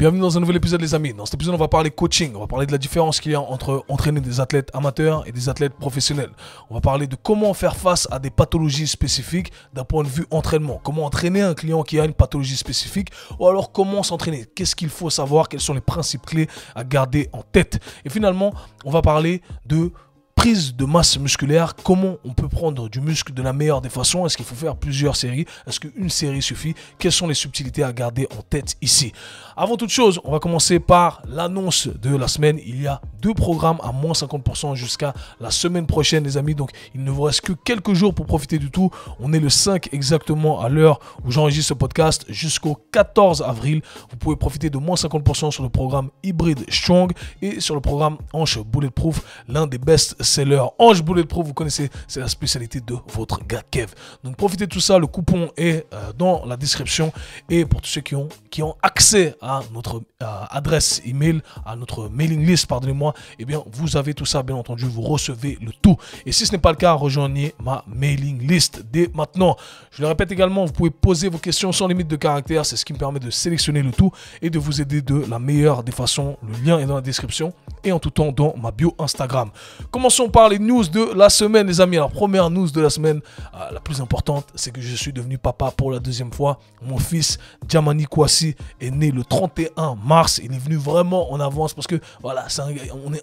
Bienvenue dans un nouvel épisode les amis. Dans cet épisode on va parler coaching, on va parler de la différence qu'il y a entre entraîner des athlètes amateurs et des athlètes professionnels. On va parler de comment faire face à des pathologies spécifiques d'un point de vue entraînement. Comment entraîner un client qui a une pathologie spécifique ou alors comment s'entraîner. Qu'est-ce qu'il faut savoir, quels sont les principes clés à garder en tête. Et finalement on va parler de prise de masse musculaire, comment on peut prendre du muscle de la meilleure des façons, est-ce qu'il faut faire plusieurs séries, est-ce qu'une série suffit, quelles sont les subtilités à garder en tête ici. Avant toute chose, on va commencer par l'annonce de la semaine. Il y a 2 programmes à moins 50% jusqu'à la semaine prochaine les amis, donc il ne vous reste que quelques jours pour profiter du tout. On est le 5 exactement à l'heure où j'enregistre ce podcast jusqu'au 14 avril. Vous pouvez profiter de moins 50% sur le programme Hybrid Strong et sur le programme Hanche Bulletproof, l'un des best-sellers. Hanche Bulletproof, vous connaissez, c'est la spécialité de votre gars Kev. Donc profitez de tout ça, le coupon est dans la description et pour tous ceux qui ont accès à notre adresse email, à notre mailing list, pardonnez-moi, eh bien vous avez tout ça, bien entendu, vous recevez le tout. Et si ce n'est pas le cas, rejoignez ma mailing list dès maintenant. Je le répète également, vous pouvez poser vos questions sans limite de caractère, c'est ce qui me permet de sélectionner le tout et de vous aider de la meilleure des façons. Le lien est dans la description et en tout temps dans ma bio Instagram. Commençons par les news de la semaine les amis. Alors première news de la semaine, la plus importante, c'est que je suis devenu papa pour la 2e fois. Mon fils Djamani Kouassi est né le 31 mars. Il est venu vraiment en avance parce que voilà,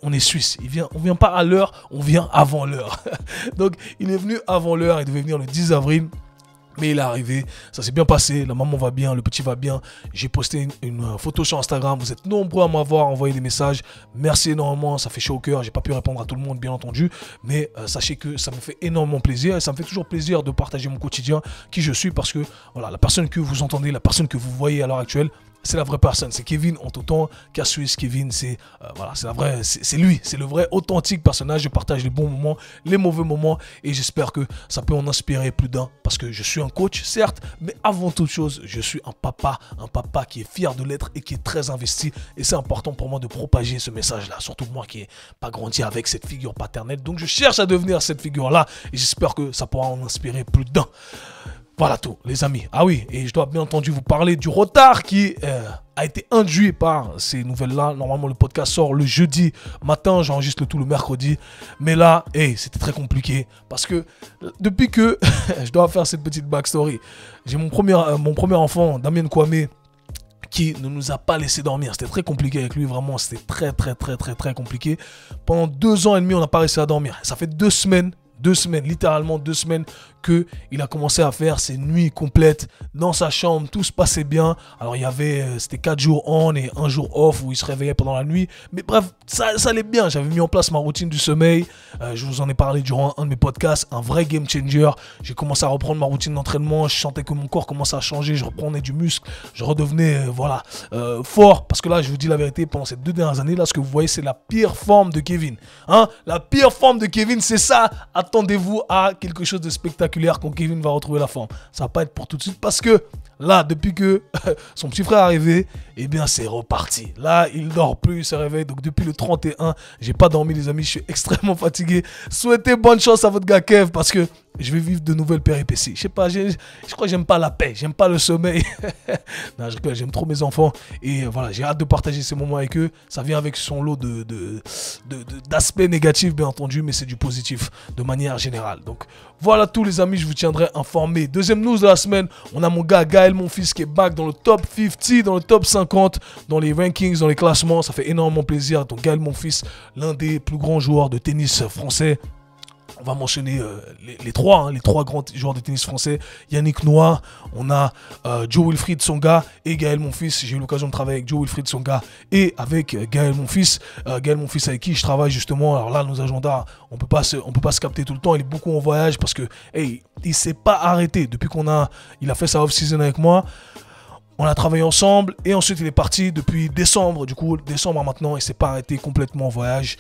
on est suisse. On vient pas à l'heure, on vient avant l'heure. Donc il est venu avant l'heure, il devait venir le 10 avril. Mais il est arrivé, ça s'est bien passé, la maman va bien, le petit va bien. J'ai posté une photo sur Instagram, vous êtes nombreux à m'avoir envoyé des messages. Merci énormément, ça fait chaud au cœur, j'ai pas pu répondre à tout le monde bien entendu. Mais sachez que ça me fait énormément plaisir et ça me fait toujours plaisir de partager mon quotidien, qui je suis, parce que voilà, la personne que vous entendez, la personne que vous voyez à l'heure actuelle, c'est la vraie personne, c'est Kevin en tout temps, Cassius Kevin, c'est voilà, c'est la vraie, c'est lui, c'est le vrai authentique personnage. Je partage les bons moments, les mauvais moments et j'espère que ça peut en inspirer plus d'un parce que je suis un coach certes, mais avant toute chose, je suis un papa qui est fier de l'être et qui est très investi et c'est important pour moi de propager ce message-là, surtout moi qui n'ai pas grandi avec cette figure paternelle, donc je cherche à devenir cette figure-là et j'espère que ça pourra en inspirer plus d'un. Voilà tout, les amis. Ah oui, et je dois bien entendu vous parler du retard qui a été induit par ces nouvelles-là. Normalement, le podcast sort le jeudi matin. J'enregistre le tout le mercredi. Mais là, c'était très compliqué. Parce que depuis que je dois faire cette petite backstory, j'ai mon premier enfant, Damien Kwame, qui ne nous a pas laissé dormir. C'était très compliqué avec lui, vraiment. C'était très compliqué. Pendant 2 ans et demi, on n'a pas réussi à dormir. Ça fait 2 semaines. 2 semaines, littéralement 2 semaines qu'il a commencé à faire ses nuits complètes dans sa chambre, tout se passait bien. Alors il y avait, c'était 4 jours on et 1 jour off où il se réveillait pendant la nuit. Mais bref, ça allait bien, j'avais mis en place ma routine du sommeil. Je vous en ai parlé durant un de mes podcasts, un vrai game changer. J'ai commencé à reprendre ma routine d'entraînement, je sentais que mon corps commençait à changer, je reprenais du muscle, je redevenais fort. Parce que là, je vous dis la vérité, pendant ces 2 dernières années, là, ce que vous voyez, c'est la pire forme de Kevin. Hein? La pire forme de Kevin, c'est ça. Attendez-vous à quelque chose de spectaculaire quand Kevin va retrouver la forme. Ça va pas être pour tout de suite parce que là, depuis que son petit frère est arrivé, eh bien c'est reparti. Là, il dort plus, il se réveille. Donc depuis le 31, j'ai pas dormi les amis, je suis extrêmement fatigué. Souhaitez bonne chance à votre gars Kev parce que je vais vivre de nouvelles péripéties. Je sais pas, je crois que j'aime pas la paix, j'aime pas le sommeil. Non, je rigole, j'aime trop mes enfants et voilà, j'ai hâte de partager ces moments avec eux. Ça vient avec son lot d'aspects négatifs bien entendu, mais c'est du positif de manière générale. Donc voilà tous les amis, je vous tiendrai informé. Deuxième news de la semaine, on a mon gars Gaël Monfils qui est back dans le top 50, dans le top 50, dans les rankings, dans les classements. Ça fait énormément plaisir. Donc Gaël Monfils, l'un des plus grands joueurs de tennis français. On va mentionner les trois grands joueurs de tennis français. Yannick Noah, on a Joe Wilfried Tsonga et Gaël Monfils. J'ai eu l'occasion de travailler avec Joe Wilfried Tsonga et avec Gaël Monfils. Gaël Monfils avec qui je travaille justement. Alors là, nos agendas, on peut pas se capter tout le temps. Il est beaucoup en voyage parce que il s'est pas arrêté depuis il a fait sa off-season avec moi. On a travaillé ensemble et ensuite il est parti depuis décembre. Du coup, décembre maintenant, il s'est pas arrêté complètement en voyage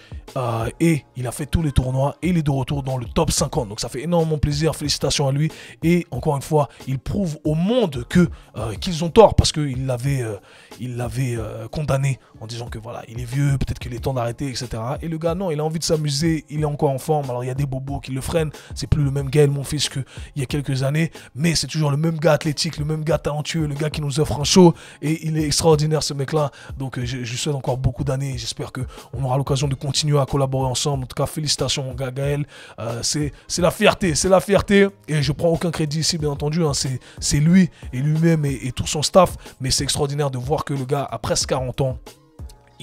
et il a fait tous les tournois et il est de retour dans le top 50. Donc ça fait énormément plaisir, félicitations à lui. Et encore une fois, il prouve au monde qu'ils ont tort parce qu'il l'avait condamné en disant que voilà, il est vieux, peut-être qu'il est temps d'arrêter, etc. Et le gars, non, il a envie de s'amuser, il est encore en forme. Alors il y a des bobos qui le freinent, c'est plus le même Gaël Monfils qu'il y a quelques années, mais c'est toujours le même gars athlétique, le même gars talentueux, le gars qui nous nous offre un show et il est extraordinaire ce mec-là. Donc je lui souhaite encore beaucoup d'années. J'espère qu'on aura l'occasion de continuer à collaborer ensemble. En tout cas, félicitations mon gars Gaël. C'est la fierté, c'est la fierté. Et je prends aucun crédit ici, bien entendu. Hein. C'est lui et lui-même et tout son staff. Mais c'est extraordinaire de voir que le gars a presque 40 ans.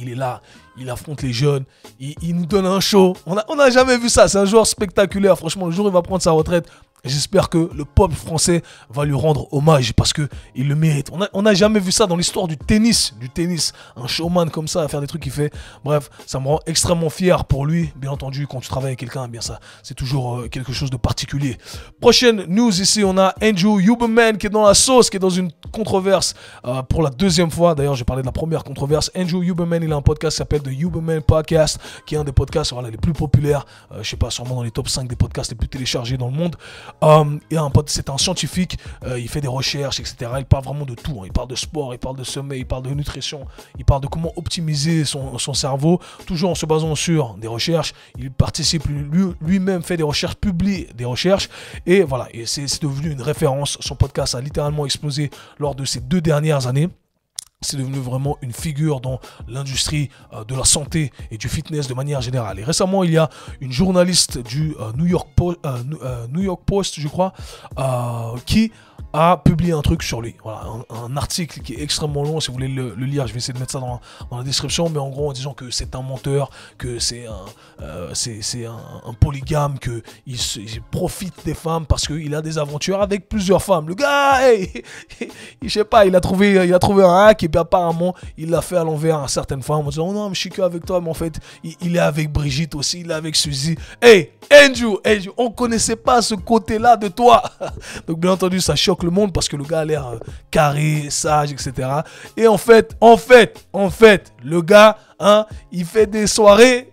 Il est là, il affronte les jeunes, il nous donne un show. On n'a jamais vu ça, c'est un joueur spectaculaire. Franchement, le jour où il va prendre sa retraite, j'espère que le peuple français va lui rendre hommage parce qu'il le mérite. On n'a jamais vu ça dans l'histoire du tennis. Un showman comme ça à faire des trucs qu'il fait. Bref, ça me rend extrêmement fier pour lui. Bien entendu, quand tu travailles avec quelqu'un, bien ça, c'est toujours quelque chose de particulier. Prochaine news ici, on a Andrew Huberman qui est dans la sauce, qui est dans une controverse pour la deuxième fois. D'ailleurs, j'ai parlé de la première controverse. Andrew Huberman, il a un podcast qui s'appelle The Huberman Podcast, qui est un des podcasts les plus populaires. Je sais pas, sûrement dans les top 5 des podcasts les plus téléchargés dans le monde. C'est un scientifique, il fait des recherches, etc. Il parle vraiment de tout. Hein. Il parle de sport, il parle de sommeil, il parle de nutrition, il parle de comment optimiser son cerveau, toujours en se basant sur des recherches. Il participe lui-même, fait des recherches, publie des recherches. Et voilà, et c'est devenu une référence. Son podcast a littéralement explosé lors de ces 2 dernières années. C'est devenu vraiment une figure dans l'industrie de la santé et du fitness de manière générale. Et récemment, il y a une journaliste du New York Post, je crois, qui a publié un truc sur lui. Voilà, un article qui est extrêmement long. Si vous voulez le lire, je vais essayer de mettre ça dans la description. Mais en gros, en disant que c'est un menteur, que c'est un polygame, qu'il profite des femmes parce qu'il a des aventures avec plusieurs femmes. Le gars, hey, je sais pas, il a trouvé un hack et puis apparemment, il l'a fait à l'envers à certaines femmes en disant oh non, mais je suis que avec toi, mais en fait, il est avec Brigitte aussi, il est avec Suzy. Hey, Andrew, on connaissait pas ce côté-là de toi. Donc, bien entendu, ça choque le monde parce que le gars a l'air carré, sage, etc. Et en fait, le gars, hein, il fait des soirées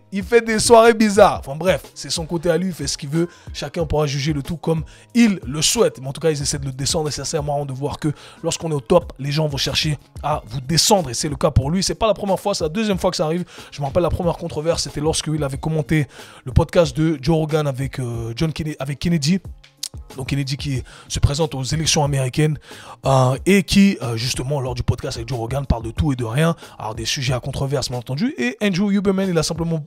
bizarres. Enfin bref, c'est son côté à lui, il fait ce qu'il veut. Chacun pourra juger le tout comme il le souhaite. Mais en tout cas, ils essaient de le descendre et c'est assez marrant de voir que lorsqu'on est au top, les gens vont chercher à vous descendre et c'est le cas pour lui. C'est pas la première fois, c'est la deuxième fois que ça arrive. Je me rappelle la première controverse, c'était lorsqu'il avait commenté le podcast de Joe Rogan avec Kennedy. Donc Kennedy qui se présente aux élections américaines et qui justement lors du podcast avec Joe Rogan parle de tout et de rien, alors des sujets à controverse bien entendu, et Andrew Huberman il a simplement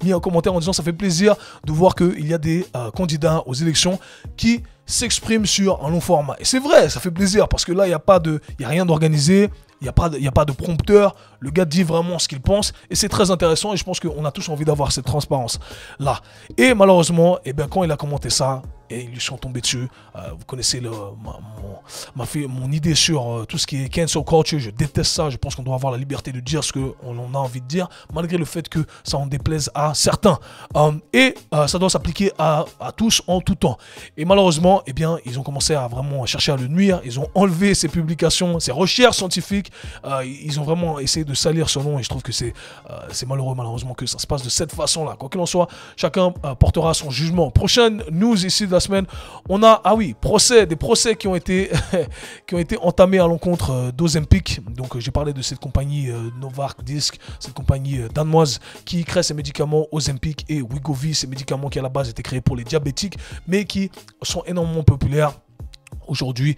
mis un commentaire en disant ça fait plaisir de voir qu'il y a des candidats aux élections qui s'expriment sur un long format. Et c'est vrai, ça fait plaisir parce que là il n'y a rien d'organisé. Il n'y a pas de prompteur, le gars dit vraiment ce qu'il pense et c'est très intéressant et je pense qu'on a tous envie d'avoir cette transparence là. Et malheureusement, quand il a commenté ça, et ils lui sont tombés dessus, vous connaissez mon idée sur tout ce qui est cancel culture, je déteste ça, je pense qu'on doit avoir la liberté de dire ce qu'on a envie de dire, malgré le fait que ça en déplaise à certains. Ça doit s'appliquer à tous en tout temps. Et malheureusement, ils ont commencé à vraiment chercher à le nuire, ils ont enlevé ses publications, ses recherches scientifiques, ils ont vraiment essayé de salir son nom et je trouve que c'est malheureux malheureusement que ça se passe de cette façon-là. Quoi qu'il en soit, chacun portera son jugement. Prochaine news ici de la semaine, on a des procès qui ont été entamés à l'encontre d'Ozempic. Donc j'ai parlé de cette compagnie Novartis, cette compagnie danoise qui crée ces médicaments Ozempic et Wegovy, ces médicaments qui à la base étaient créés pour les diabétiques mais qui sont énormément populaires aujourd'hui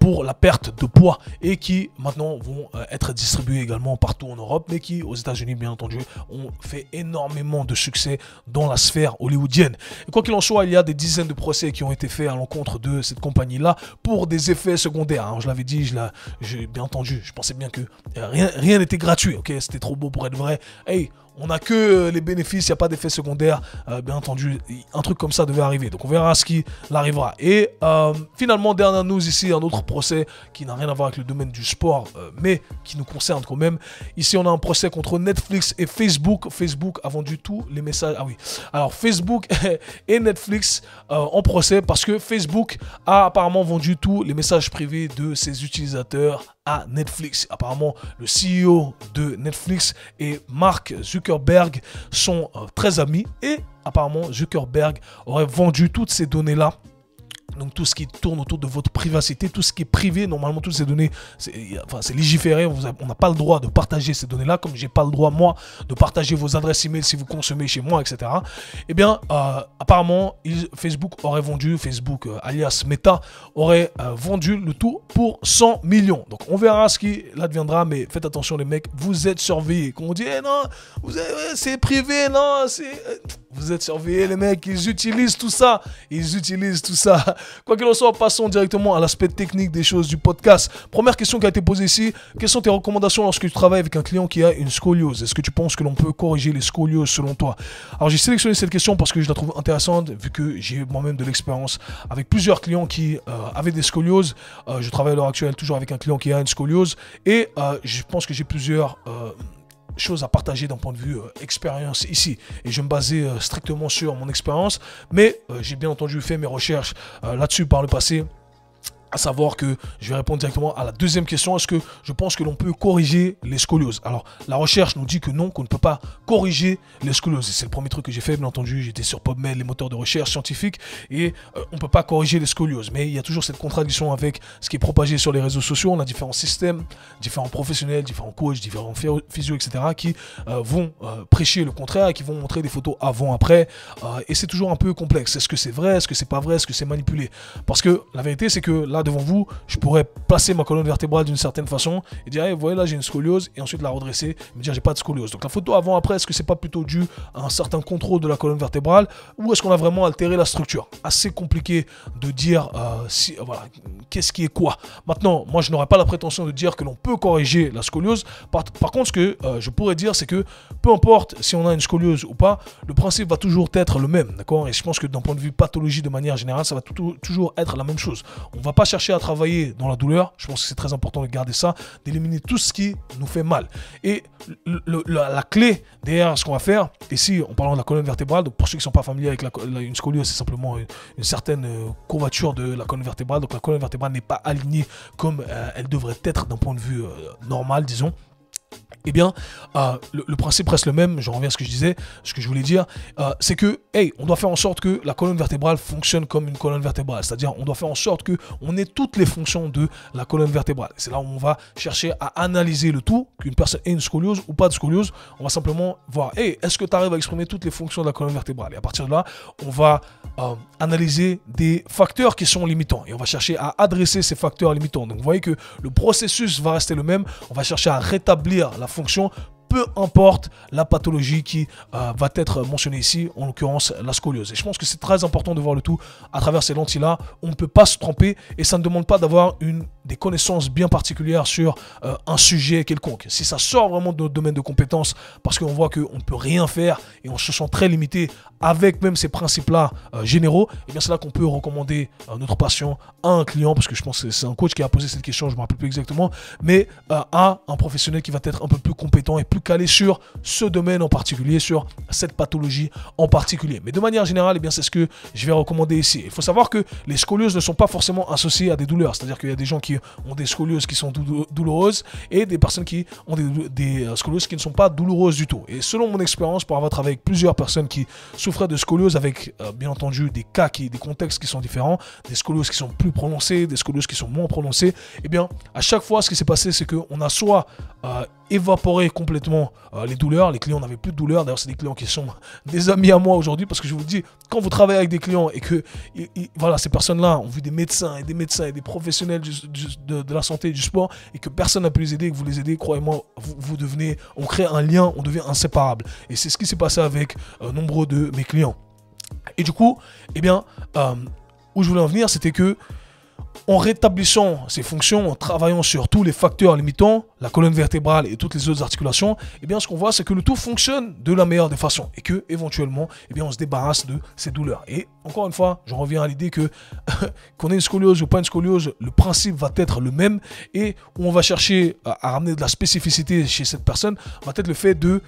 pour la perte de poids et qui maintenant vont être distribués également partout en Europe mais qui aux États-Unis bien entendu ont fait énormément de succès dans la sphère hollywoodienne. Et quoi qu'il en soit, il y a des dizaines de procès qui ont été faits à l'encontre de cette compagnie-là pour des effets secondaires. Alors, je l'avais dit, j'ai bien entendu, je pensais bien que rien n'était gratuit, ok, c'était trop beau pour être vrai. Hey, on n'a que les bénéfices, il n'y a pas d'effet secondaire. Bien entendu, un truc comme ça devait arriver. Donc on verra ce qui arrivera. Et finalement, dernière news ici, un autre procès qui n'a rien à voir avec le domaine du sport, mais qui nous concerne quand même. Ici, on a un procès contre Netflix et Facebook. Facebook a vendu tous les messages. Ah oui. Alors Facebook et Netflix en procès parce que Facebook a apparemment vendu tous les messages privés de ses utilisateurs à Netflix. Apparemment, le CEO de Netflix et Mark Zuckerberg sont très amis et apparemment Zuckerberg aurait vendu toutes ces données-là Donc tout ce qui tourne autour de votre privacité, tout ce qui est privé, normalement toutes ces données, c'est légiféré, on n'a pas le droit de partager ces données-là, comme j'ai pas le droit moi de partager vos adresses email si vous consommez chez moi, etc. Eh bien, apparemment, Facebook aurait vendu, alias Meta, aurait vendu le tout pour 100 millions. Donc on verra ce qui l'adviendra, mais faites attention les mecs, vous êtes surveillés. Quand on dit, non, c'est privé, non, vous êtes surveillés les mecs, ils utilisent tout ça. Quoi qu'il en soit, passons directement à l'aspect technique des choses du podcast. Première question qui a été posée ici, quelles sont tes recommandations lorsque tu travailles avec un client qui a une scoliose? Est-ce que tu penses que l'on peut corriger les scolioses selon toi? Alors j'ai sélectionné cette question parce que je la trouve intéressante, vu que j'ai moi-même de l'expérience avec plusieurs clients qui avaient des scolioses. Je travaille à l'heure actuelle toujours avec un client qui a une scoliose et je pense que j'ai plusieurs choses à partager d'un point de vue expérience ici, et je vais me baser strictement sur mon expérience, mais j'ai bien entendu fait mes recherches là-dessus par le passé, à savoir que je vais répondre directement à la deuxième question. Est-ce que je pense que l'on peut corriger les scolioses? Alors, la recherche nous dit que non, qu'on ne peut pas corriger les scolioses. C'est le premier truc que j'ai fait, bien entendu. J'étais sur PubMed, les moteurs de recherche scientifiques, et on ne peut pas corriger les scolioses. Mais il y a toujours cette contradiction avec ce qui est propagé sur les réseaux sociaux. On a différents systèmes, différents professionnels, différents coachs, différents physios, etc. qui vont prêcher le contraire et qui vont montrer des photos avant-après. Et c'est toujours un peu complexe. Est-ce que c'est vrai? Est-ce que c'est pas vrai? Est-ce que c'est manipulé? Parce que la vérité, c'est que là, devant vous, je pourrais placer ma colonne vertébrale d'une certaine façon et dire, hey, vous voyez là, j'ai une scoliose, et ensuite la redresser et me dire, j'ai pas de scoliose. Donc la photo avant-après, est-ce que c'est pas plutôt dû à un certain contrôle de la colonne vertébrale, ou est-ce qu'on a vraiment altéré la structure? Assez compliqué de dire voilà, qu'est-ce qui est quoi. Maintenant, moi, je n'aurais pas la prétention de dire que l'on peut corriger la scoliose. Par contre, ce que je pourrais dire, c'est que peu importe si on a une scoliose ou pas, le principe va toujours être le même, d'accord? Et je pense que d'un point de vue pathologie de manière générale, ça va toujours être la même chose. On va pas chercher à travailler dans la douleur. Je pense que c'est très important de garder ça, d'éliminer tout ce qui nous fait mal. Et la clé derrière ce qu'on va faire, ici en parlant de la colonne vertébrale, donc pour ceux qui ne sont pas familiers avec une scoliose, c'est simplement une certaine courbature de la colonne vertébrale. Donc la colonne vertébrale n'est pas alignée comme elle devrait être d'un point de vue normal, disons. Eh bien, le principe reste le même. Je reviens à ce que je disais, ce que je voulais dire, c'est que, hey, on doit faire en sorte que la colonne vertébrale fonctionne comme une colonne vertébrale. C'est-à-dire, on doit faire en sorte qu'on ait toutes les fonctions de la colonne vertébrale. C'est là où on va chercher à analyser le tout, qu'une personne ait une scoliose ou pas de scoliose. On va simplement voir, hey, est-ce que tu arrives à exprimer toutes les fonctions de la colonne vertébrale? Et à partir de là, on va analyser des facteurs qui sont limitants. Et on va chercher à adresser ces facteurs limitants. Donc, vous voyez que le processus va rester le même. On va chercher à rétablir la fonction, peu importe la pathologie qui va être mentionnée ici, en l'occurrence la scoliose. Et je pense que c'est très important de voir le tout à travers ces lentilles-là. On ne peut pas se tromper et ça ne demande pas d'avoir des connaissances bien particulières sur un sujet quelconque. Si ça sort vraiment de notre domaine de compétences, parce qu'on voit qu'on ne peut rien faire et on se sent très limité avec même ces principes-là généraux, et bien c'est là qu'on peut recommander notre patient à un client, parce que je pense que c'est un coach qui a posé cette question, je ne me rappelle plus exactement, mais à un professionnel qui va être un peu plus compétent et plus calé sur ce domaine en particulier, sur cette pathologie en particulier. Mais de manière générale, eh bien c'est ce que je vais recommander ici. Il faut savoir que les scolioses ne sont pas forcément associées à des douleurs, c'est-à-dire qu'il y a des gens qui ont des scolioses qui sont douloureuses et des personnes qui ont des scolioses qui ne sont pas douloureuses du tout. Et selon mon expérience, pour avoir travaillé avec plusieurs personnes qui souffraient de scoliose, avec bien entendu des contextes qui sont différents, des scolioses qui sont plus prononcées, des scolioses qui sont moins prononcées, eh bien à chaque fois ce qui s'est passé, c'est qu'on a soit évaporé complètement les douleurs, les clients n'avaient plus de douleurs. D'ailleurs c'est des clients qui sont des amis à moi aujourd'hui, parce que je vous dis, quand vous travaillez avec des clients et que voilà, ces personnes-là ont vu des médecins et des professionnels de la santé et du sport, et que personne n'a pu les aider, et que vous les aidez, croyez-moi, on crée un lien, on devient inséparable. Et c'est ce qui s'est passé avec nombreux de mes clients. Et du coup, eh bien, où je voulais en venir, c'était que en rétablissant ces fonctions, en travaillant sur tous les facteurs limitants, la colonne vertébrale et toutes les autres articulations, eh bien, ce qu'on voit, c'est que le tout fonctionne de la meilleure des façons et que, éventuellement, eh bien, on se débarrasse de ces douleurs. Et encore une fois, je reviens à l'idée que qu'on ait une scoliose ou pas une scoliose, le principe va être le même, et où on va chercher à ramener de la spécificité chez cette personne va être le fait de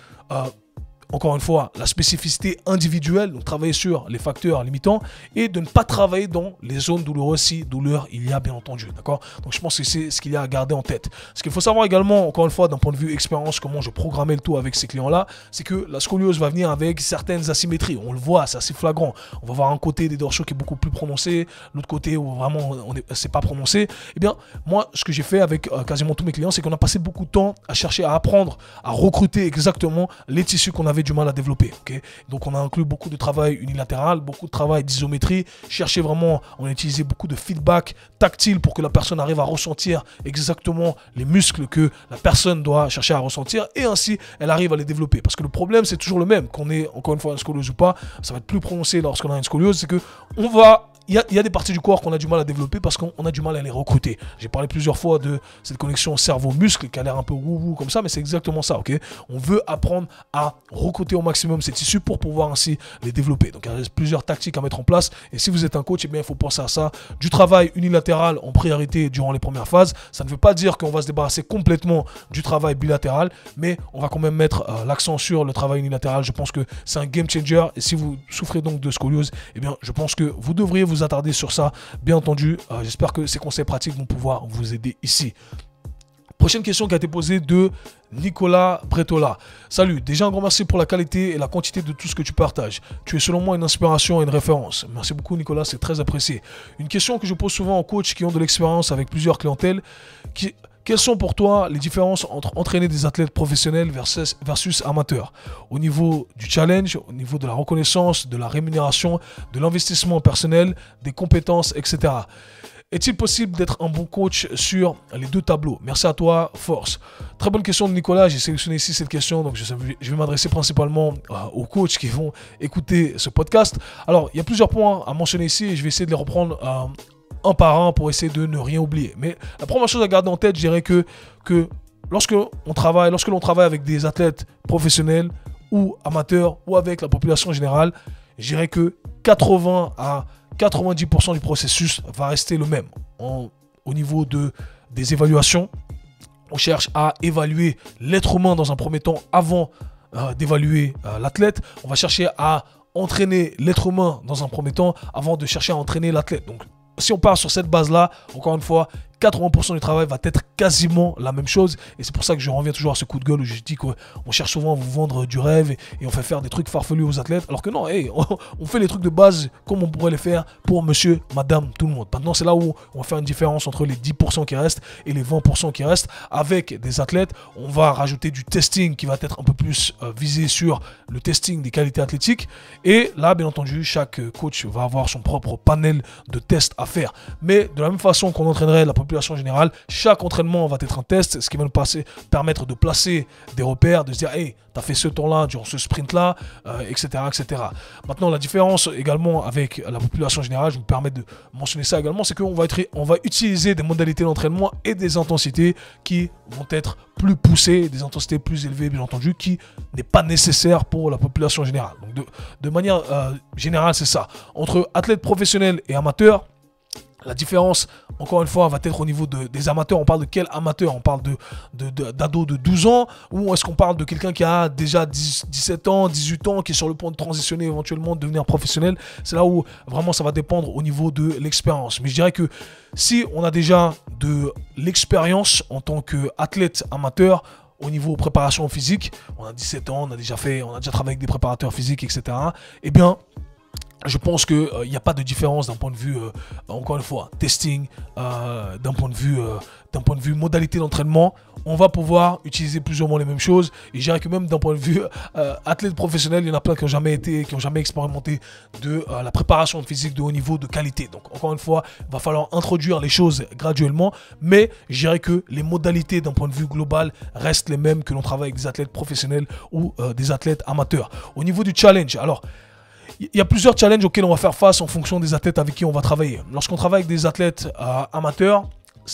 encore une fois, la spécificité individuelle, donc travailler sur les facteurs limitants et de ne pas travailler dans les zones douloureuses si douleur il y a bien entendu, d'accord? Donc je pense que c'est ce qu'il y a à garder en tête. Ce qu'il faut savoir également, encore une fois, d'un point de vue expérience, comment je programmais le tout avec ces clients-là, c'est que la scoliose va venir avec certaines asymétries. On le voit, c'est assez flagrant. On va voir un côté des dorsaux qui est beaucoup plus prononcé, l'autre côté où vraiment c'est pas prononcé. Eh bien, moi, ce que j'ai fait avec quasiment tous mes clients, c'est qu'on a passé beaucoup de temps à chercher à apprendre, à recruter exactement les tissus qu'on avait du mal à développer. Okay, donc on a inclus beaucoup de travail unilatéral, beaucoup de travail d'isométrie, chercher vraiment, on a utilisé beaucoup de feedback tactile pour que la personne arrive à ressentir exactement les muscles que la personne doit chercher à ressentir et ainsi elle arrive à les développer. Parce que le problème c'est toujours le même, qu'on ait encore une fois une scoliose ou pas, ça va être plus prononcé lorsqu'on a une scoliose, c'est que il y a des parties du corps qu'on a du mal à développer parce qu'on a du mal à les recruter. J'ai parlé plusieurs fois de cette connexion cerveau-muscle qui a l'air un peu wou-wou comme ça, mais c'est exactement ça, ok? On veut apprendre à recruter au maximum ces tissus pour pouvoir ainsi les développer. Donc il y a plusieurs tactiques à mettre en place et si vous êtes un coach, eh bien, il faut penser à ça. Du travail unilatéral en priorité durant les premières phases. Ça ne veut pas dire qu'on va se débarrasser complètement du travail bilatéral, mais on va quand même mettre l'accent sur le travail unilatéral. Je pense que c'est un game changer et si vous souffrez donc de scoliose, eh bien, je pense que vous devriez vous attarder sur ça, bien entendu. J'espère que ces conseils pratiques vont pouvoir vous aider ici. Prochaine question qui a été posée de Nicolas Bretola. Salut, déjà un grand merci pour la qualité et la quantité de tout ce que tu partages. Tu es selon moi une inspiration et une référence. Merci beaucoup Nicolas, c'est très apprécié. Une question que je pose souvent aux coachs qui ont de l'expérience avec plusieurs clientèles. Quelles sont pour toi les différences entre entraîner des athlètes professionnels versus amateurs? Au niveau du challenge, au niveau de la reconnaissance, de la rémunération, de l'investissement personnel, des compétences, etc. Est-il possible d'être un bon coach sur les deux tableaux? Merci à toi, force. Très bonne question de Nicolas, j'ai sélectionné ici cette question, donc je vais m'adresser principalement aux coachs qui vont écouter ce podcast. Alors, il y a plusieurs points à mentionner ici et je vais essayer de les reprendre un par un pour essayer de ne rien oublier. Mais la première chose à garder en tête, je dirais que lorsque l'on travaille avec des athlètes professionnels ou amateurs ou avec la population générale, je dirais que 80 à 90% du processus va rester le même. Au niveau des évaluations, on cherche à évaluer l'être humain dans un premier temps avant d'évaluer l'athlète. On va chercher à entraîner l'être humain dans un premier temps avant de chercher à entraîner l'athlète. Donc, si on part sur cette base-là, encore une fois, 80% du travail va être quasiment la même chose. Et c'est pour ça que je reviens toujours à ce coup de gueule où je dis qu'on cherche souvent à vous vendre du rêve et on fait faire des trucs farfelus aux athlètes. Alors que non, hey, on fait les trucs de base comme on pourrait les faire pour monsieur, madame, tout le monde. Maintenant, c'est là où on va faire une différence entre les 10% qui restent et les 20% qui restent. Avec des athlètes, on va rajouter du testing qui va être un peu plus visé sur le testing des qualités athlétiques. Et là, bien entendu, chaque coach va avoir son propre panel de tests à faire. Mais de la même façon qu'on entraînerait la population générale, chaque entraînement va être un test, ce qui va nous permettre de placer des repères, de se dire hey, tu as fait ce temps-là durant ce sprint-là, etc., etc. Maintenant, la différence également avec la population générale, je me permets de mentionner ça également, c'est qu'on va utiliser des modalités d'entraînement et des intensités qui vont être plus poussées, des intensités plus élevées, bien entendu, qui n'est pas nécessaire pour la population générale. Donc, de manière générale, c'est ça. Entre athlètes professionnels et amateurs, la différence, encore une fois, va être au niveau des amateurs. On parle de quel amateur? On parle d'ados de 12 ans ou est-ce qu'on parle de quelqu'un qui a déjà 17 ans, 18 ans, qui est sur le point de transitionner éventuellement, de devenir professionnel? C'est là où vraiment ça va dépendre au niveau de l'expérience. Mais je dirais que si on a déjà de l'expérience en tant qu'athlète amateur, au niveau préparation physique, on a 17 ans, on a déjà travaillé avec des préparateurs physiques, etc. Eh bien, je pense qu'il n'y a pas de différence d'un point de vue, encore une fois, testing, d'un point de vue modalité d'entraînement. On va pouvoir utiliser plus ou moins les mêmes choses. Et je dirais que même d'un point de vue athlète professionnel, il y en a plein qui n'ont jamais expérimenté de la préparation physique de haut niveau de qualité. Donc encore une fois, il va falloir introduire les choses graduellement. Mais je dirais que les modalités d'un point de vue global restent les mêmes que l'on travaille avec des athlètes professionnels ou des athlètes amateurs. Au niveau du challenge, alors, il y a plusieurs challenges auxquels on va faire face en fonction des athlètes avec qui on va travailler. Lorsqu'on travaille avec des athlètes amateurs,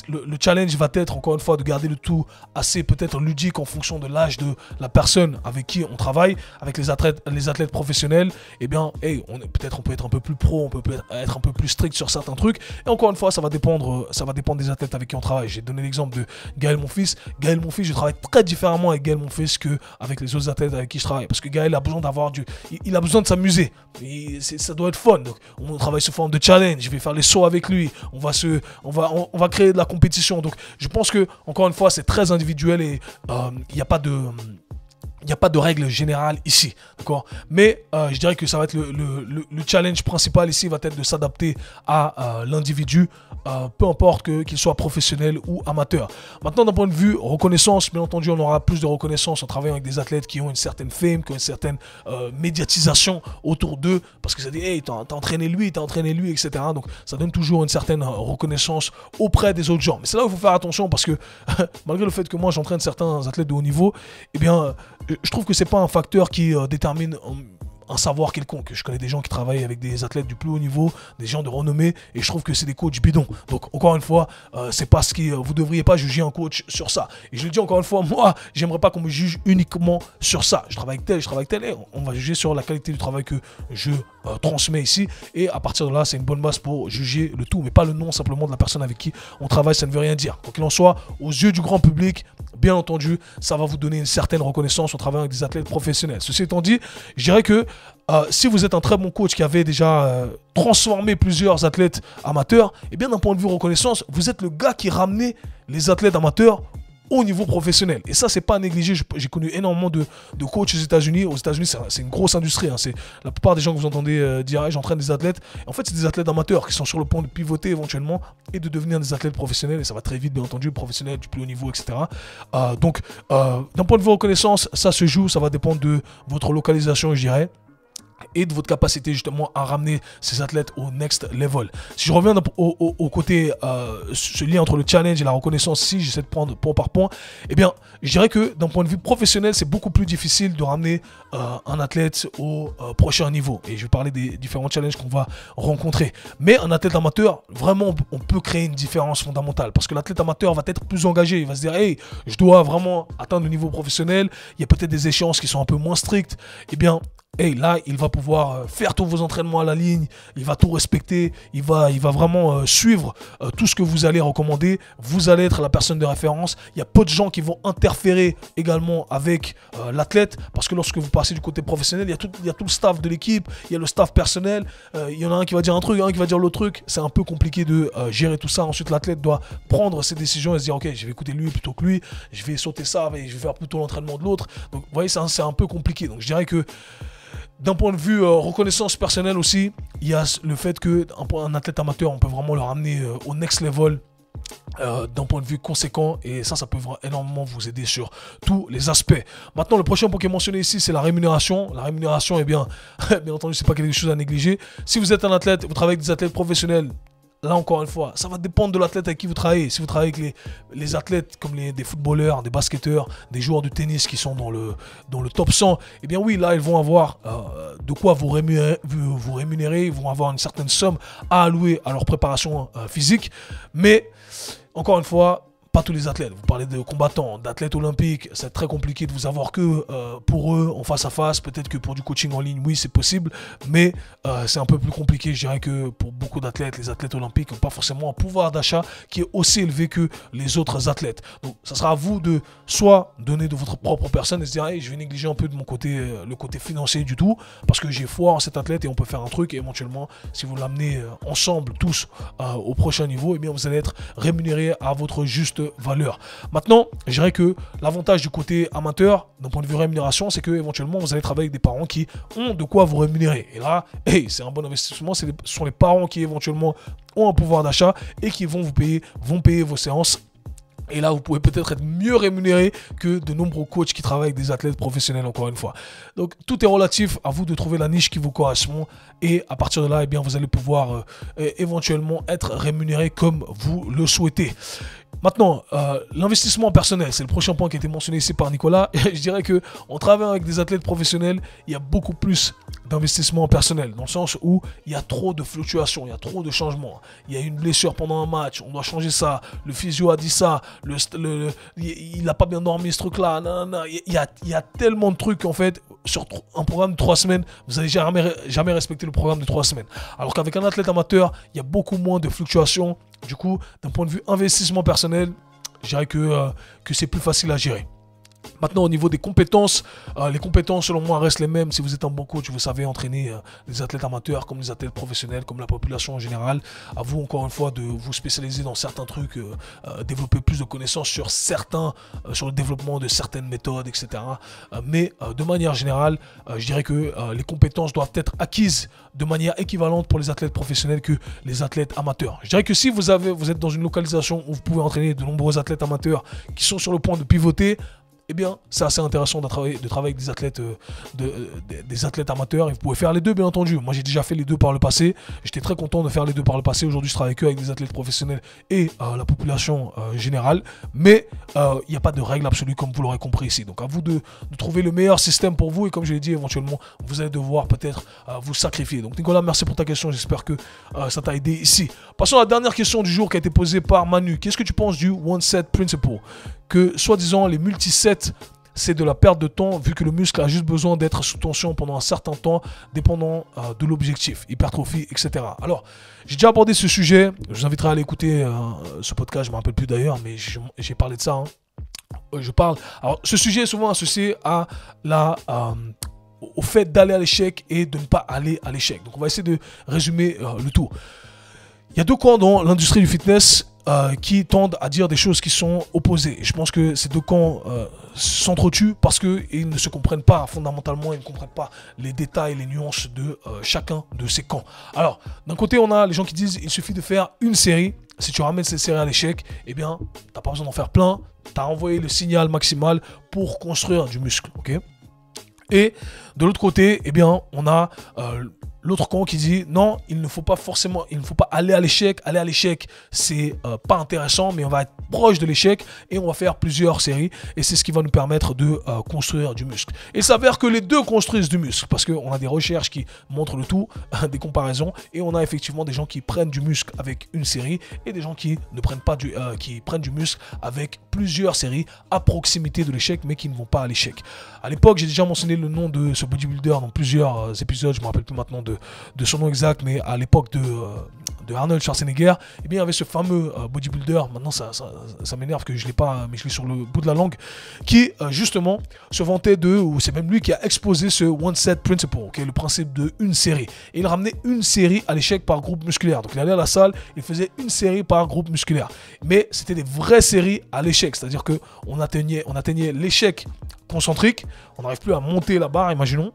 le challenge va être encore une fois de garder le tout assez peut-être ludique en fonction de l'âge de la personne avec qui on travaille. Avec les athlètes professionnels, eh bien, hey, on peut être un peu plus pro, on peut être un peu plus strict sur certains trucs. Et encore une fois, ça va dépendre des athlètes avec qui on travaille. J'ai donné l'exemple de Gaël Monfils. Gaël Monfils, je travaille très différemment avec Gaël Monfils qu'avec les autres athlètes avec qui je travaille. Parce que Gaël a besoin d'avoir il a besoin de s'amuser. Ça doit être fun. Donc, on travaille sous forme de challenge. Je vais faire les sauts avec lui. On va créer de la compétition. Donc, je pense que, encore une fois, c'est très individuel et il n'y a pas de règle générale ici, d'accord. Mais je dirais que ça va être le challenge principal ici va être de s'adapter à l'individu, peu importe qu'il soit professionnel ou amateur. Maintenant, d'un point de vue reconnaissance, bien entendu, on aura plus de reconnaissance en travaillant avec des athlètes qui ont une certaine fame, qui ont une certaine médiatisation autour d'eux, parce que ça dit, hey, t'as entraîné lui, etc. Donc, ça donne toujours une certaine reconnaissance auprès des autres gens. Mais c'est là où il faut faire attention, parce que malgré le fait que moi, j'entraîne certains athlètes de haut niveau, eh bien, je trouve que c'est pas un facteur qui détermine un savoir quelconque. Je connais des gens qui travaillent avec des athlètes du plus haut niveau, des gens de renommée, et je trouve que c'est des coachs bidons. Donc, encore une fois, c'est parce que vous devriez pas juger un coach sur ça. Et je le dis encore une fois, moi, j'aimerais pas qu'on me juge uniquement sur ça. Je travaille avec tel, et on va juger sur la qualité du travail que je transmets ici. Et à partir de là, c'est une bonne base pour juger le tout, mais pas le nom simplement de la personne avec qui on travaille, ça ne veut rien dire. Quoi qu'il en soit, aux yeux du grand public, bien entendu, ça va vous donner une certaine reconnaissance en travaillant avec des athlètes professionnels. Ceci étant dit, je dirais que si vous êtes un très bon coach qui avait déjà transformé plusieurs athlètes amateurs, et bien d'un point de vue reconnaissance, vous êtes le gars qui ramenait les athlètes amateurs au niveau professionnel. Et ça, c'est pas à négliger. J'ai connu énormément de coachs aux États-Unis. Aux États-Unis, c'est une grosse industrie. Hein. C'est la plupart des gens que vous entendez dire hey, j'entraîne des athlètes. Et en fait, c'est des athlètes amateurs qui sont sur le point de pivoter éventuellement et de devenir des athlètes professionnels. Et ça va très vite, bien entendu, professionnels du plus haut niveau, etc. Donc, d'un point de vue reconnaissance, ça se joue. Ça va dépendre de votre localisation, je dirais, et de votre capacité justement à ramener ces athlètes au next level. Si je reviens au côté, ce lien entre le challenge et la reconnaissance, si j'essaie de prendre point par point, eh bien, je dirais que d'un point de vue professionnel, c'est beaucoup plus difficile de ramener un athlète au prochain niveau. Et je vais parler des différents challenges qu'on va rencontrer. Mais un athlète amateur, vraiment, on peut créer une différence fondamentale. Parce que l'athlète amateur va être plus engagé. Il va se dire, hey, je dois vraiment atteindre le niveau professionnel. Il y a peut-être des échéances qui sont un peu moins strictes. Eh bien, et là, il va pouvoir faire tous vos entraînements à la ligne, il va tout respecter, il va vraiment suivre tout ce que vous allez recommander. Vous allez être la personne de référence. Il y a peu de gens qui vont interférer également avec l'athlète, parce que lorsque vous passez du côté professionnel, il y a tout le staff de l'équipe, il y a le staff personnel, il y en a un qui va dire un truc, un qui va dire l'autre truc. C'est un peu compliqué de gérer tout ça. Ensuite, l'athlète doit prendre ses décisions et se dire, ok, je vais écouter lui plutôt que lui, je vais sauter ça, et je vais faire plutôt l'entraînement de l'autre. Donc, vous voyez, c'est un peu compliqué. Donc, je dirais que d'un point de vue reconnaissance personnelle aussi, il y a le fait qu'un athlète amateur, on peut vraiment le ramener au next level d'un point de vue conséquent, et ça peut énormément vous aider sur tous les aspects. Maintenant, le prochain point qui est mentionné ici, c'est la rémunération. La rémunération, eh bien, bien entendu, c'est pas quelque chose à négliger. Si vous êtes un athlète, vous travaillez avec des athlètes professionnels, là encore une fois, ça va dépendre de l'athlète avec qui vous travaillez. Si vous travaillez avec les athlètes comme des footballeurs, des basketteurs, des joueurs de tennis qui sont dans le top 100, eh bien oui, là ils vont avoir de quoi vous rémunérer, ils vont avoir une certaine somme à allouer à leur préparation physique. Mais encore une fois, pas tous les athlètes. Vous parlez de combattants, d'athlètes olympiques, c'est très compliqué de vous avoir que pour eux en face à face. Peut-être que pour du coaching en ligne, oui, c'est possible, mais c'est un peu plus compliqué. Je dirais que pour beaucoup d'athlètes, les athlètes olympiques n'ont pas forcément un pouvoir d'achat qui est aussi élevé que les autres athlètes. Donc, ça sera à vous de soit donner de votre propre personne et se dire, hey, je vais négliger un peu de mon côté, le côté financier du tout, parce que j'ai foi en cet athlète et on peut faire un truc. Et éventuellement, si vous l'amenez ensemble tous au prochain niveau, eh bien, vous allez être rémunéré à votre juste valeur. Maintenant, je dirais que l'avantage du côté amateur, d'un point de vue rémunération, c'est que éventuellement vous allez travailler avec des parents qui ont de quoi vous rémunérer. Et là, hey, c'est un bon investissement. Ce sont les parents qui éventuellement ont un pouvoir d'achat et qui vont payer vos séances. Et là, vous pouvez peut-être être mieux rémunéré que de nombreux coachs qui travaillent avec des athlètes professionnels, encore une fois. Donc, tout est relatif, à vous de trouver la niche qui vous correspond. Et à partir de là, eh bien, vous allez pouvoir éventuellement être rémunéré comme vous le souhaitez. Maintenant, l'investissement personnel, c'est le prochain point qui a été mentionné ici par Nicolas. Et je dirais qu'en travaillant avec des athlètes professionnels, il y a beaucoup plus d'investissement personnel, dans le sens où il y a trop de fluctuations, il y a trop de changements. Il y a une blessure pendant un match, on doit changer ça, le physio a dit ça, il n'a pas bien dormi ce truc-là, il y a tellement de trucs en fait, sur un programme de 3 semaines, vous n'allez jamais respecter le programme de 3 semaines. Alors qu'avec un athlète amateur, il y a beaucoup moins de fluctuations. Du coup, d'un point de vue investissement personnel, je dirais que c'est plus facile à gérer. Maintenant, au niveau des compétences, les compétences selon moi restent les mêmes. Si vous êtes un bon coach, vous savez entraîner les athlètes amateurs comme les athlètes professionnels, comme la population en général. À vous, encore une fois, de vous spécialiser dans certains trucs, développer plus de connaissances sur le développement de certaines méthodes, etc. Mais de manière générale, je dirais que les compétences doivent être acquises de manière équivalente pour les athlètes professionnels que les athlètes amateurs. Je dirais que si vous êtes dans une localisation où vous pouvez entraîner de nombreux athlètes amateurs qui sont sur le point de pivoter, eh bien, c'est assez intéressant de travailler avec des athlètes, des athlètes amateurs. Et vous pouvez faire les deux, bien entendu. Moi, j'ai déjà fait les deux par le passé. J'étais très content de faire les deux par le passé. Aujourd'hui, je travaille que avec des athlètes professionnels et la population générale. Mais il n'y a pas de règle absolue, comme vous l'aurez compris ici. Donc, à vous de trouver le meilleur système pour vous. Et comme je l'ai dit, éventuellement, vous allez devoir peut-être vous sacrifier. Donc, Nicolas, merci pour ta question. J'espère que ça t'a aidé ici. Passons à la dernière question du jour qui a été posée par Manu. Qu'est-ce que tu penses du One Set Principle? Que, soi-disant, les multisets, c'est de la perte de temps vu que le muscle a juste besoin d'être sous tension pendant un certain temps, dépendant de l'objectif, hypertrophie, etc. Alors, j'ai déjà abordé ce sujet. Je vous inviterai à aller écouter ce podcast. Je ne me rappelle plus d'ailleurs, mais j'ai parlé de ça. Alors, ce sujet est souvent associé à au fait d'aller à l'échec et de ne pas aller à l'échec. Donc, on va essayer de résumer le tout. Il y a deux camps dans l'industrie du fitness qui tendent à dire des choses qui sont opposées. Et je pense que ces deux camps s'entretuent parce qu'ils ne se comprennent pas fondamentalement, ils ne comprennent pas les détails, les nuances de chacun de ces camps. Alors, d'un côté, on a les gens qui disent il suffit de faire une série. Si tu ramènes cette série à l'échec, eh bien, tu n'as pas besoin d'en faire plein. Tu as envoyé le signal maximal pour construire du muscle. Okay, et de l'autre côté, eh bien, on a l'autre camp qui dit non, il ne faut pas aller à l'échec. Aller à l'échec, c'est pas intéressant, mais on va être proche de l'échec et on va faire plusieurs séries. Et c'est ce qui va nous permettre de construire du muscle. Et il s'avère que les deux construisent du muscle parce qu'on a des recherches qui montrent le tout, des comparaisons. Et on a effectivement des gens qui prennent du muscle avec une série et des gens qui ne prennent pas qui prennent du muscle avec plusieurs séries à proximité de l'échec, mais qui ne vont pas à l'échec. À l'époque, j'ai déjà mentionné le nom de ce bodybuilder dans plusieurs épisodes. Je ne me rappelle plus maintenant de son nom exact, mais à l'époque de Arnold Schwarzenegger, eh bien, il y avait ce fameux bodybuilder, maintenant ça m'énerve que je ne l'ai pas, mais je l'ai sur le bout de la langue, qui justement se vantait ou c'est même lui qui a exposé ce One Set Principle, qui est le principe de une série. Et il ramenait une série à l'échec par groupe musculaire. Donc il allait à la salle, il faisait une série par groupe musculaire. Mais c'était des vraies séries à l'échec, c'est-à-dire qu'on atteignait l'échec concentrique, on n'arrive plus à monter la barre, imaginons,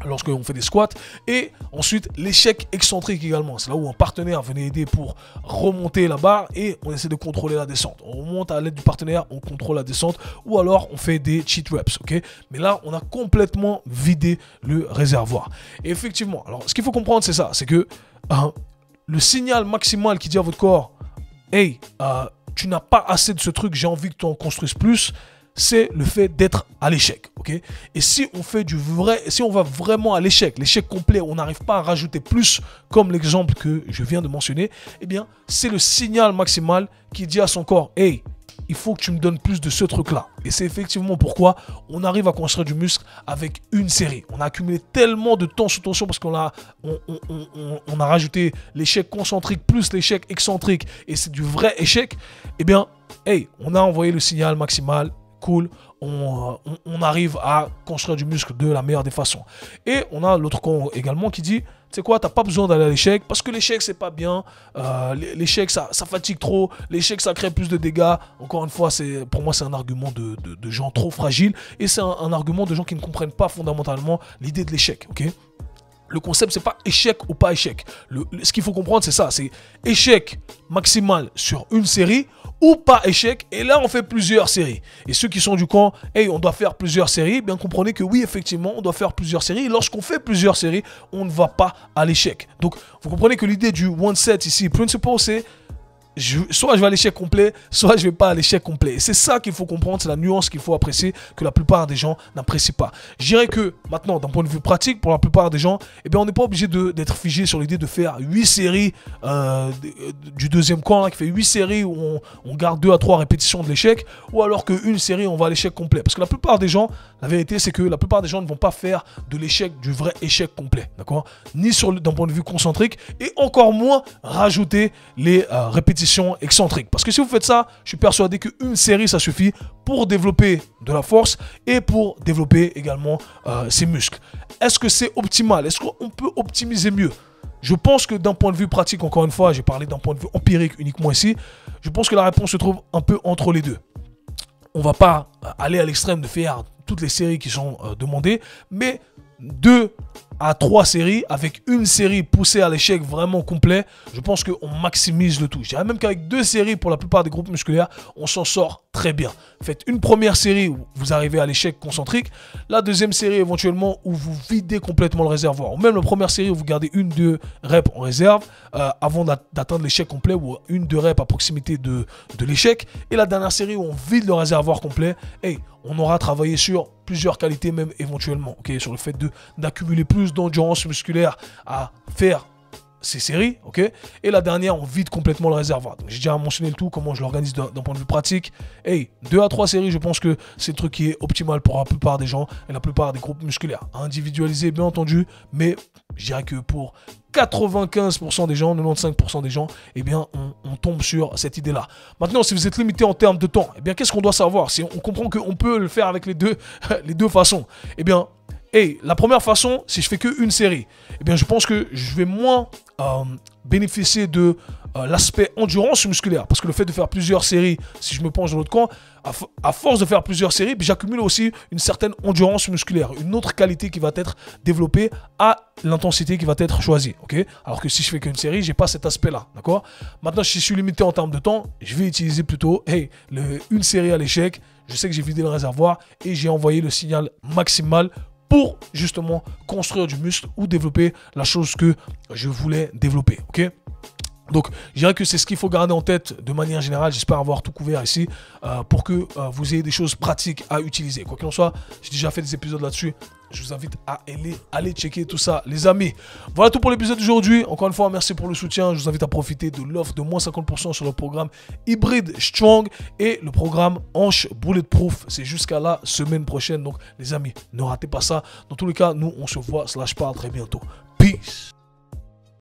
lorsqu'on fait des squats, et ensuite l'échec excentrique également. C'est là où un partenaire venait aider pour remonter la barre et on essaie de contrôler la descente. On remonte à l'aide du partenaire, on contrôle la descente, ou alors on fait des cheat reps, ok? Mais là, on a complètement vidé le réservoir. Et effectivement, alors ce qu'il faut comprendre, c'est ça, c'est que le signal maximal qui dit à votre corps, hey, tu n'as pas assez de ce truc, j'ai envie que tu en construises plus, c'est le fait d'être à l'échec, ok? Et si on fait si on va vraiment à l'échec complet, on n'arrive pas à rajouter plus, comme l'exemple que je viens de mentionner, eh bien, c'est le signal maximal qui dit à son corps, hey, il faut que tu me donnes plus de ce truc-là. Et c'est effectivement pourquoi on arrive à construire du muscle avec une série. On a accumulé tellement de temps sous tension parce qu'on a rajouté l'échec concentrique plus l'échec excentrique et c'est du vrai échec. Eh bien, hey, on a envoyé le signal maximal. Cool, on arrive à construire du muscle de la meilleure des façons. Et on a l'autre camp également qui dit, tu sais quoi, t'as pas besoin d'aller à l'échec parce que l'échec c'est pas bien, l'échec ça fatigue trop, l'échec ça crée plus de dégâts. Encore une fois, pour moi c'est un argument de gens trop fragiles et c'est un argument de gens qui ne comprennent pas fondamentalement l'idée de l'échec, ok? Le concept, c'est pas échec ou pas échec. Ce qu'il faut comprendre, c'est ça. C'est échec maximal sur une série ou pas échec. Et là, on fait plusieurs séries. Et ceux qui sont du camp, hey, on doit faire plusieurs séries, bien comprenez que oui, effectivement, on doit faire plusieurs séries. Et lorsqu'on fait plusieurs séries, on ne va pas à l'échec. Donc, vous comprenez que l'idée du one set ici, principle, c'est soit je vais à l'échec complet, soit je vais pas à l'échec complet. Et c'est ça qu'il faut comprendre, c'est la nuance qu'il faut apprécier, que la plupart des gens n'apprécient pas. Je dirais que maintenant, d'un point de vue pratique, pour la plupart des gens, eh bien, on n'est pas obligé d'être figé sur l'idée de faire 8 séries du deuxième camp, là, qui fait 8 séries où on garde 2 à 3 répétitions de l'échec, ou alors qu'une série, on va à l'échec complet. Parce que la plupart des gens, la vérité, c'est que la plupart des gens ne vont pas faire de l'échec, du vrai échec complet, d'accord? Ni d'un point de vue concentrique, et encore moins rajouter les répétitions excentriques. Parce que si vous faites ça, je suis persuadé qu'une série, ça suffit pour développer de la force et pour développer également ses muscles. Est-ce que c'est optimal? Est-ce qu'on peut optimiser mieux? Je pense que d'un point de vue pratique, encore une fois, j'ai parlé d'un point de vue empirique uniquement ici, je pense que la réponse se trouve un peu entre les deux. On va pas aller à l'extrême de faire toutes les séries qui sont demandées, mais 2 à 3 séries, avec une série poussée à l'échec vraiment complet, je pense qu'on maximise le tout. Je dirais même qu'avec 2 séries pour la plupart des groupes musculaires, on s'en sort très bien. Faites une première série où vous arrivez à l'échec concentrique, la deuxième série éventuellement où vous videz complètement le réservoir, ou même la première série où vous gardez 1-2 reps en réserve avant d'atteindre l'échec complet, ou 1-2 reps à proximité de l'échec, et la dernière série où on vide le réservoir complet, et on aura travaillé sur plusieurs qualités même éventuellement, ok, sur le fait d'accumuler plus d'endurance musculaire à faire ces séries, ok. Et la dernière, on vide complètement le réservoir. Donc j'ai déjà mentionné le tout, comment je l'organise d'un point de vue pratique. Hey, 2 à 3 séries, je pense que c'est le truc qui est optimal pour la plupart des gens et la plupart des groupes musculaires. Individualisé, bien entendu, mais je dirais que pour 95% des gens, 95% des gens, eh bien, on tombe sur cette idée-là. Maintenant, si vous êtes limité en termes de temps, eh bien, qu'est-ce qu'on doit savoir? Si on comprend qu'on peut le faire avec les deux façons, eh bien, la première façon, si je fais qu'une série, eh bien, je pense que je vais moins bénéficier de l'aspect endurance musculaire. Parce que le fait de faire plusieurs séries, si je me penche dans l'autre camp, à force de faire plusieurs séries, j'accumule aussi une certaine endurance musculaire, une autre qualité qui va être développée à l'intensité qui va être choisie. Okay, alors que si je fais qu'une série, j'ai pas cet aspect-là. D'accord. Maintenant, si je suis limité en termes de temps, je vais utiliser plutôt une série à l'échec. Je sais que j'ai vidé le réservoir et j'ai envoyé le signal maximal pour justement construire du muscle ou développer la chose que je voulais développer. Ok. Donc, je dirais que c'est ce qu'il faut garder en tête de manière générale. J'espère avoir tout couvert ici pour que vous ayez des choses pratiques à utiliser. Quoi qu'il en soit, j'ai déjà fait des épisodes là-dessus. Je vous invite à aller checker tout ça, les amis. Voilà tout pour l'épisode d'aujourd'hui. Encore une fois, merci pour le soutien. Je vous invite à profiter de l'offre de moins 50% sur le programme Hybrid Strong et le programme Hanche Bulletproof. C'est jusqu'à la semaine prochaine. Donc, les amis, ne ratez pas ça. Dans tous les cas, nous, on se voit /parle très bientôt. Peace.